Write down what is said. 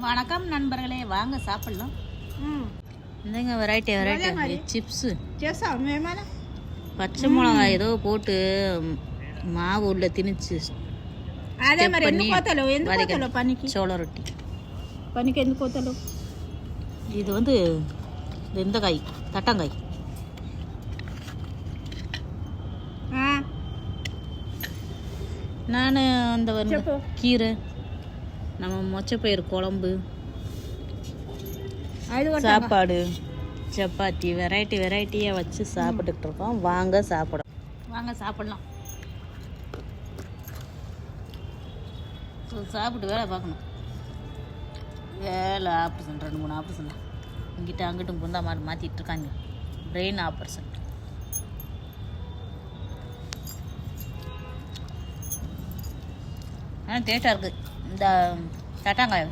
வணக்கம் நண்பர்களே, வாங்க சாப்பிடலாம். இந்தங்க வெரைட்டி சிப்ஸு, பச்சை மிளகாய் ஏதோ போட்டு மாவு உள்ள திணிச்சு అదే మరి ఎందుకు కోతలు పనికి சோள ரொட்டி. పనికి ఎందుకు కోతలు? இது வந்து இந்த காய் தட்டங்காய். நான் அந்த கீரை, நம்ம மொச்சப்பயிறு குழம்பு, சாப்பாடு, சப்பாத்தி வெரைட்டியாக வச்சு சாப்பிட்டுக்கிட்டு இருக்கோம். வாங்க சாப்பிடலாம். ஸோ சாப்பிட்டு வேலை பார்க்கணும். வேலை ஆப்ரேஷன் 2-3 ஆப்ரேஷன் இங்கிட்ட அங்கிட்டும் குந்தா மாற்றிட்டு இருக்காங்க. Brain operation. ஆனால் டேஸ்ட்டாக இருக்குது இந்த தட்டாங்காய்.